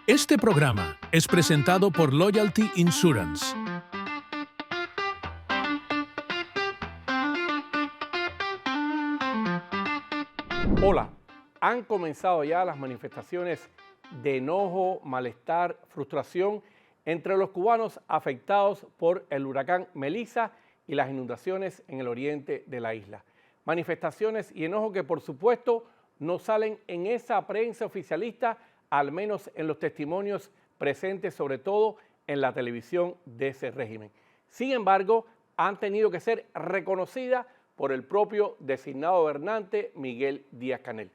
Este programa es presentado por Loyalty Insurance. Hola, han comenzado ya las manifestaciones de enojo, malestar, frustración entre los cubanos afectados por el huracán Melissa y las inundaciones en el oriente de la isla. Manifestaciones y enojo que por supuesto no salen en esa prensa oficialista, al menos en los testimonios presentes, sobre todo en la televisión de ese régimen. Sin embargo, han tenido que ser reconocidas por el propio designado gobernante Miguel Díaz-Canel.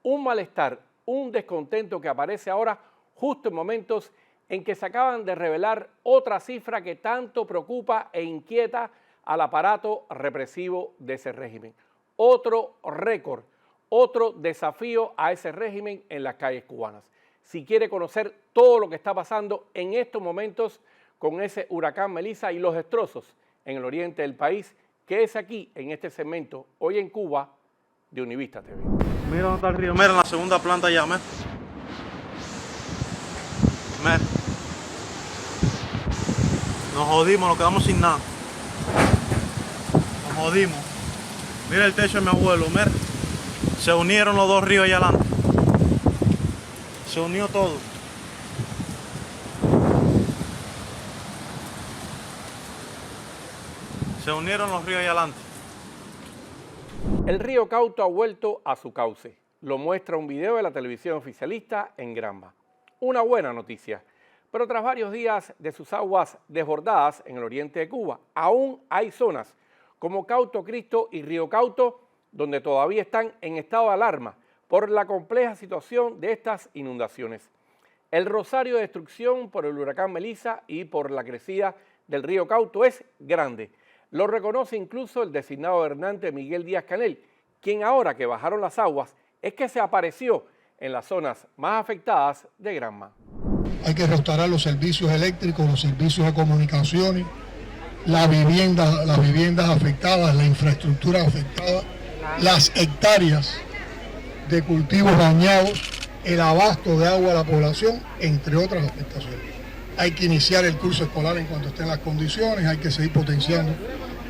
Un malestar, un descontento que aparece ahora justo en momentos en que se acaban de revelar otra cifra que tanto preocupa e inquieta al aparato represivo de ese régimen. Otro récord, otro desafío a ese régimen en las calles cubanas. Si quiere conocer todo lo que está pasando en estos momentos con ese huracán Melissa y los destrozos en el oriente del país, quédese aquí en este segmento Hoy en Cuba de Univista TV. Mira dónde está el río, mira en la segunda planta ya, mira. Nos jodimos, nos quedamos sin nada. Nos jodimos. Mira el techo de mi abuelo, mira. Se unieron los dos ríos allá adelante. Se unió todo. Se unieron los ríos allá adelante. El río Cauto ha vuelto a su cauce. Lo muestra un video de la televisión oficialista en Granma. Una buena noticia. Pero tras varios días de sus aguas desbordadas en el oriente de Cuba, aún hay zonas como Cauto Cristo y Río Cauto donde todavía están en estado de alarma por la compleja situación de estas inundaciones. El rosario de destrucción por el huracán Melissa y por la crecida del río Cauto es grande. Lo reconoce incluso el designado gobernante Miguel Díaz-Canel, quien ahora que bajaron las aguas es que se apareció en las zonas más afectadas de Granma. Hay que restaurar los servicios eléctricos, los servicios de comunicaciones, las viviendas afectadas, la infraestructura afectada, las hectáreas de cultivos dañados, el abasto de agua a la población, entre otras afectaciones. Hay que iniciar el curso escolar en cuanto estén las condiciones, hay que seguir potenciando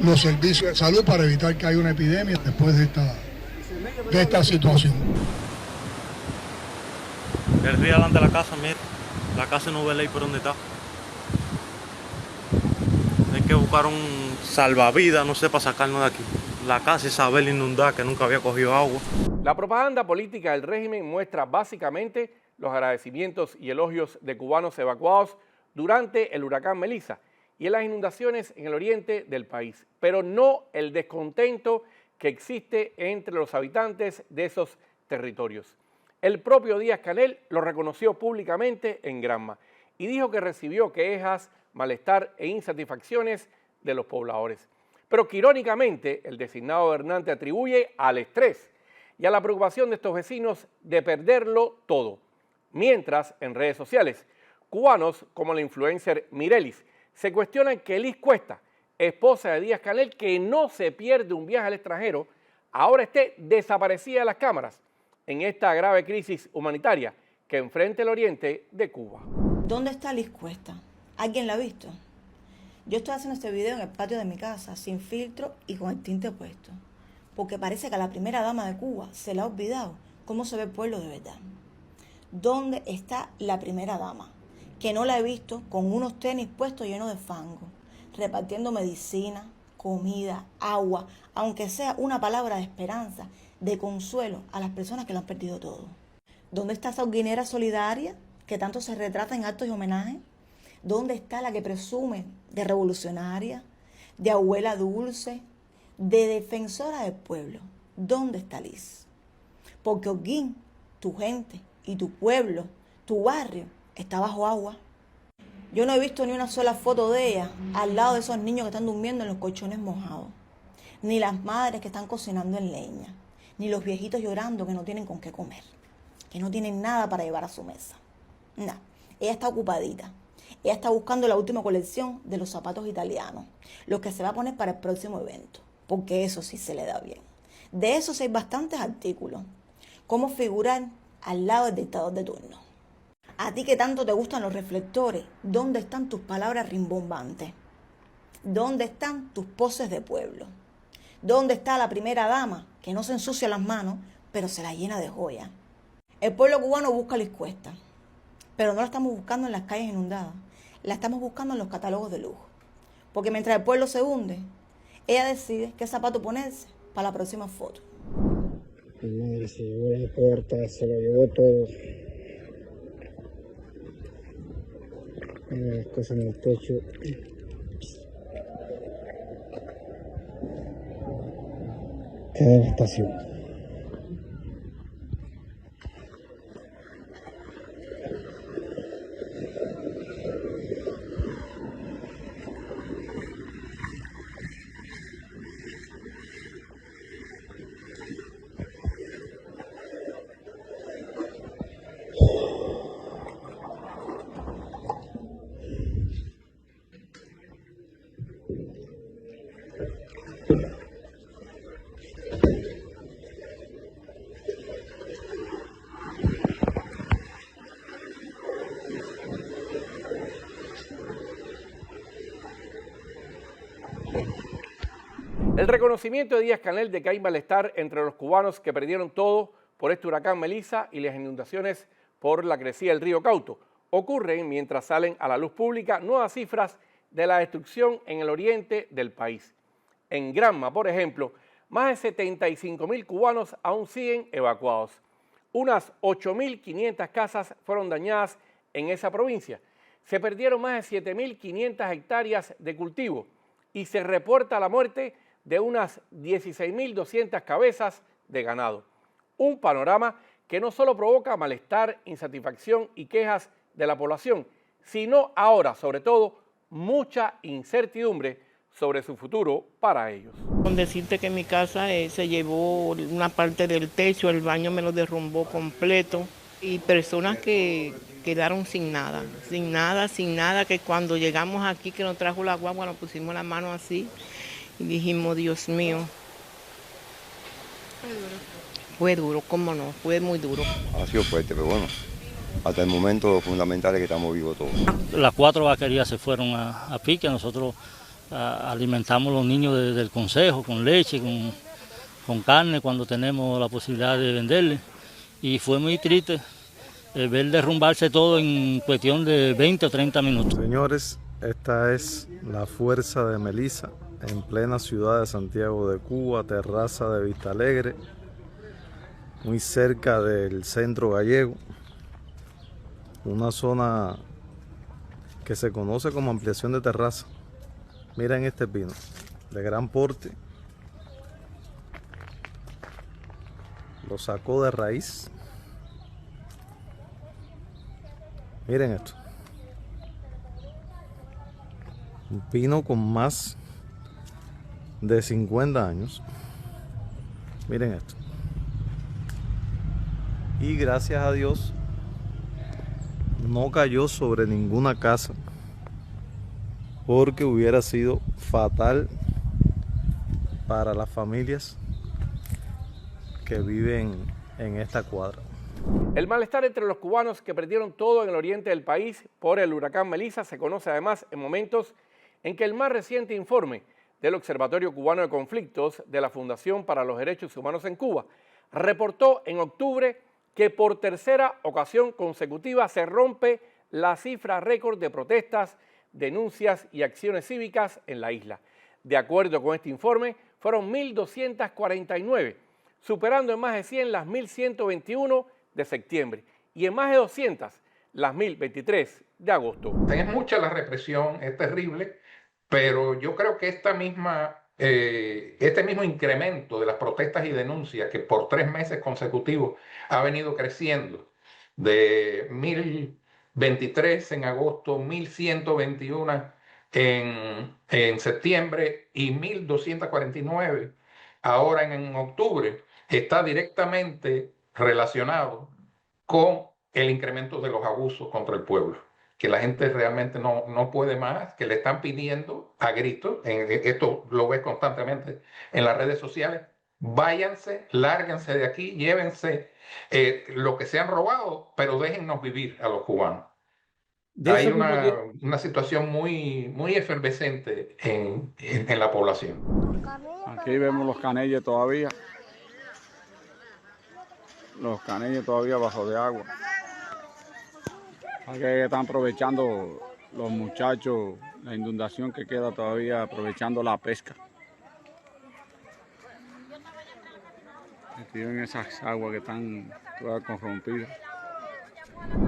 los servicios de salud para evitar que haya una epidemia después de esta situación. El río delante de la casa, mira. La casa no ve ley por dónde está. Hay que buscar un salvavidas, no sé, para sacarnos de aquí. La casa Isabel inundada, que nunca había cogido agua. La propaganda política del régimen muestra básicamente los agradecimientos y elogios de cubanos evacuados durante el huracán Melissa y en las inundaciones en el oriente del país, pero no el descontento que existe entre los habitantes de esos territorios. El propio Díaz-Canel lo reconoció públicamente en Granma y dijo que recibió quejas, malestar e insatisfacciones de los pobladores. Pero que irónicamente el designado gobernante atribuye al estrés y a la preocupación de estos vecinos de perderlo todo. Mientras, en redes sociales, cubanos como la influencer Mirelis se cuestionan que Liz Cuesta, esposa de Díaz-Canel, que no se pierde un viaje al extranjero, ahora esté desaparecida de las cámaras en esta grave crisis humanitaria que enfrenta el oriente de Cuba. ¿Dónde está Liz Cuesta? ¿Alguien la ha visto? Yo estoy haciendo este video en el patio de mi casa, sin filtro y con el tinte puesto, porque parece que a la primera dama de Cuba se le ha olvidado cómo se ve el pueblo de verdad. ¿Dónde está la primera dama? Que no la he visto con unos tenis puestos llenos de fango, repartiendo medicina, comida, agua, aunque sea una palabra de esperanza, de consuelo a las personas que lo han perdido todo. ¿Dónde está esa hoguinera solidaria que tanto se retrata en actos y homenajes? ¿Dónde está la que presume de revolucionaria, de abuela dulce, de defensora del pueblo? ¿Dónde está Liz? Porque Holguín, tu gente y tu pueblo, tu barrio, está bajo agua. Yo no he visto ni una sola foto de ella al lado de esos niños que están durmiendo en los colchones mojados, ni las madres que están cocinando en leña, ni los viejitos llorando que no tienen con qué comer, que no tienen nada para llevar a su mesa. No, ella está ocupadita. Ella está buscando la última colección de los zapatos italianos, los que se va a poner para el próximo evento, porque eso sí se le da bien. De eso sí hay bastantes artículos. Cómo figurar al lado del dictador de turno. A ti que tanto te gustan los reflectores, ¿dónde están tus palabras rimbombantes? ¿Dónde están tus poses de pueblo? ¿Dónde está la primera dama que no se ensucia las manos, pero se la llena de joyas? El pueblo cubano busca la Liscuesta, pero no la estamos buscando en las calles inundadas, la estamos buscando en los catálogos de lujo. Porque mientras el pueblo se hunde, ella decide qué zapato ponerse para la próxima foto. Mi madre se llevó la puerta, se lo llevó todo. Las cosas en el techo. Qué devastación. El reconocimiento de Díaz-Canel de que hay malestar entre los cubanos que perdieron todo por este huracán Melissa y las inundaciones por la crecida del río Cauto ocurren mientras salen a la luz pública nuevas cifras de la destrucción en el oriente del país. En Granma, por ejemplo, más de 75.000 cubanos aún siguen evacuados. Unas 8.500 casas fueron dañadas en esa provincia. Se perdieron más de 7.500 hectáreas de cultivo y se reporta la muerte de unas 16.200 cabezas de ganado. Un panorama que no solo provoca malestar, insatisfacción y quejas de la población, sino ahora, sobre todo, mucha incertidumbre sobre su futuro para ellos. Con decirte que mi casa se llevó una parte del techo, el baño me lo derrumbó completo y personas que quedaron sin nada, que cuando llegamos aquí que nos trajo la guagua nos pusimos la mano así y dijimos, Dios mío. Fue duro, cómo no, fue muy duro. Ha sido fuerte, pero bueno, hasta el momento fundamental es que estamos vivos todos. Las 4 vaquerías se fueron a pique, nosotros alimentamos a los niños del consejo con leche, con carne cuando tenemos la posibilidad de venderle. Y fue muy triste ver derrumbarse todo en cuestión de 20 o 30 minutos. Señores, esta es la fuerza de Melissa en plena ciudad de Santiago de Cuba, terraza de Vista Alegre, muy cerca del centro gallego, una zona que se conoce como ampliación de terraza. Miren este pino, de gran porte, lo sacó de raíz. Miren esto, un pino con más de 50 años. Miren esto. Y gracias a Dios no cayó sobre ninguna casa, porque hubiera sido fatal para las familias que viven en esta cuadra. El malestar entre los cubanos que perdieron todo en el oriente del país por el huracán Melissa se conoce además en momentos en que el más reciente informe del Observatorio Cubano de Conflictos de la Fundación para los Derechos Humanos en Cuba reportó en octubre que por tercera ocasión consecutiva se rompe la cifra récord de protestas, denuncias y acciones cívicas en la isla. De acuerdo con este informe, fueron 1.249, superando en más de 100 las 1.121 de septiembre y en más de 200 las 1.023 de agosto. Es mucha la represión, es terrible, pero yo creo que este mismo incremento de las protestas y denuncias que por 3 meses consecutivos ha venido creciendo, de 1.023 en agosto, 1.121 en septiembre y 1.249 ahora en octubre, está directamente relacionado con el incremento de los abusos contra el pueblo, que la gente realmente no puede más, que le están pidiendo a gritos, esto lo ves constantemente en las redes sociales, váyanse, lárguense de aquí, llévense lo que se han robado, pero déjennos vivir a los cubanos. Hay una situación muy efervescente en la población. Aquí vemos los canelles todavía. Los canelles todavía bajo de agua. Aquí están aprovechando los muchachos la inundación que queda todavía, aprovechando la pesca. Aquí ven esas aguas que están todas corrompidas.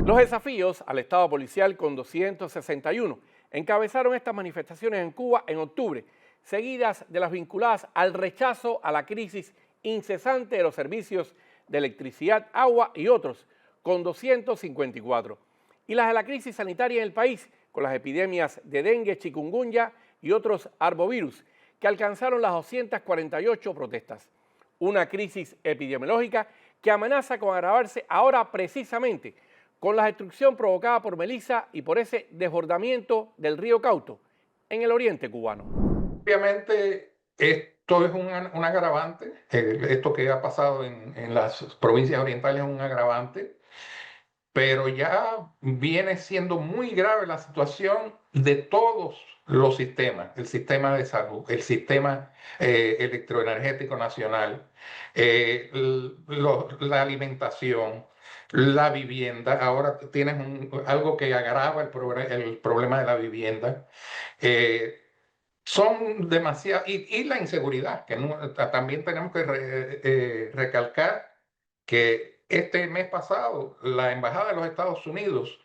Los desafíos al Estado policial con 261 encabezaron estas manifestaciones en Cuba en octubre, seguidas de las vinculadas al rechazo a la crisis incesante de los servicios de electricidad, agua y otros, con 254. Y las de la crisis sanitaria en el país, con las epidemias de dengue, chikungunya y otros arbovirus, que alcanzaron las 248 protestas. Una crisis epidemiológica que amenaza con agravarse ahora precisamente con la destrucción provocada por Melissa y por ese desbordamiento del río Cauto en el oriente cubano. Obviamente esto es un agravante, esto que ha pasado en las provincias orientales es un agravante, pero ya viene siendo muy grave la situación de todos los sistemas, el sistema de salud, el sistema electroenergético nacional, la alimentación, la vivienda. Ahora tienes algo que agrava el problema de la vivienda. Son demasiadas, y la inseguridad, que también tenemos que recalcar que este mes pasado la Embajada de los Estados Unidos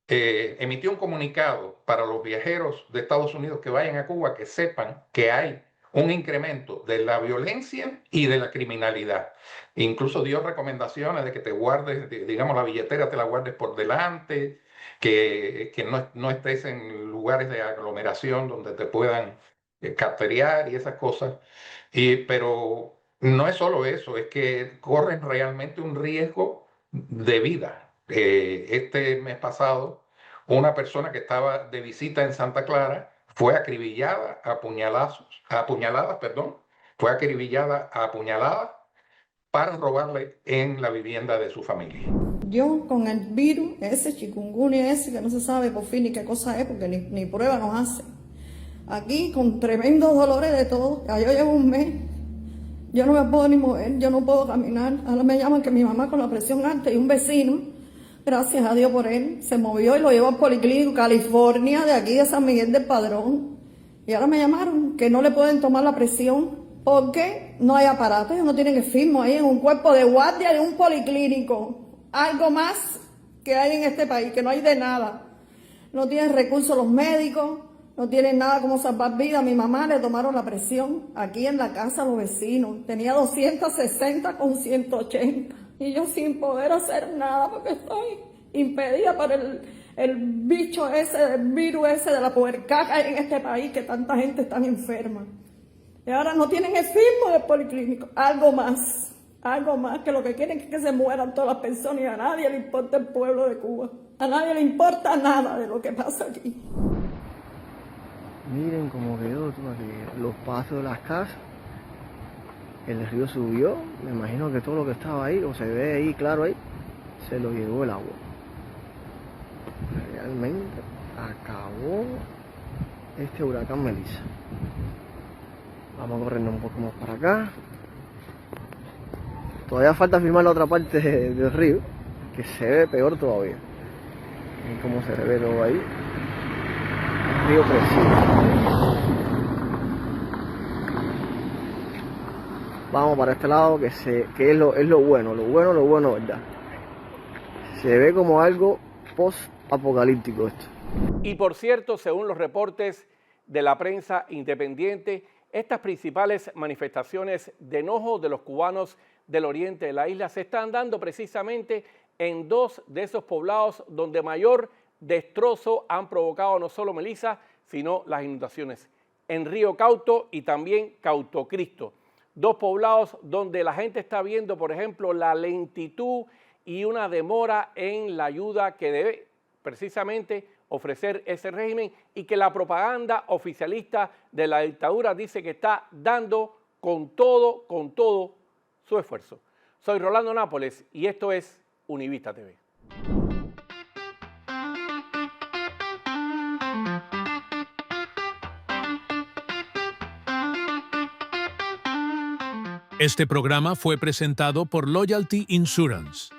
emitió un comunicado para los viajeros de Estados Unidos que vayan a Cuba, que sepan que hay un incremento de la violencia y de la criminalidad. Incluso dio recomendaciones de que te guardes, digamos, la billetera te la guardes por delante, que no estés en lugares de aglomeración donde te puedan carterear y esas cosas. Pero no es solo eso, es que corren realmente un riesgo de vida. Este mes pasado, una persona que estaba de visita en Santa Clara fue acribillada a apuñalada para robarle en la vivienda de su familia. Yo con el virus, ese chikungunya ese, que no se sabe por fin ni qué cosa es, porque ni prueba nos hace. Aquí con tremendos dolores de todo, ya yo llevo un mes, yo no me puedo ni mover, yo no puedo caminar. Ahora me llaman que mi mamá con la presión alta y un vecino, gracias a Dios por él, se movió y lo llevó al Policlínico California, de aquí de San Miguel del Padrón. Y ahora me llamaron que no le pueden tomar la presión porque no hay aparato, ellos no tienen que firmar ahí en un cuerpo de guardia de un policlínico. Algo más que hay en este país, que no hay de nada. No tienen recursos los médicos, no tienen nada como salvar vidas. A mi mamá le tomaron la presión aquí en la casa los vecinos. Tenía 260 con 180. Y yo sin poder hacer nada porque estoy impedida por el bicho ese, el virus ese de la puerca que hay en este país, que tanta gente está enferma. Y ahora no tienen el firmo del policlínico. Algo más que lo que quieren es que se mueran todas las personas y a nadie le importa el pueblo de Cuba. A nadie le importa nada de lo que pasa aquí. Miren cómo quedó aquí, los pasos de las casas. El río subió, me imagino que todo lo que estaba ahí, o se ve ahí, claro ahí, se lo llevó el agua. Realmente acabó este huracán Melissa. Vamos a corrernos un poco más para acá. Todavía falta filmar la otra parte del río, que se ve peor todavía. Miren cómo se ve todo ahí. El río crecido. Vamos para este lado, que es lo bueno, ¿verdad? Se ve como algo post-apocalíptico esto. Y por cierto, según los reportes de la prensa independiente, estas principales manifestaciones de enojo de los cubanos del oriente de la isla se están dando precisamente en dos de esos poblados donde mayor destrozo han provocado no solo Melissa, sino las inundaciones, en Río Cauto y también Cauto Cristo. Dos poblados donde la gente está viendo, por ejemplo, la lentitud y una demora en la ayuda que debe precisamente ofrecer ese régimen y que la propaganda oficialista de la dictadura dice que está dando con todo su esfuerzo. Soy Rolando Nápoles y esto es Univista TV. Este programa fue presentado por Loyalty Insurance.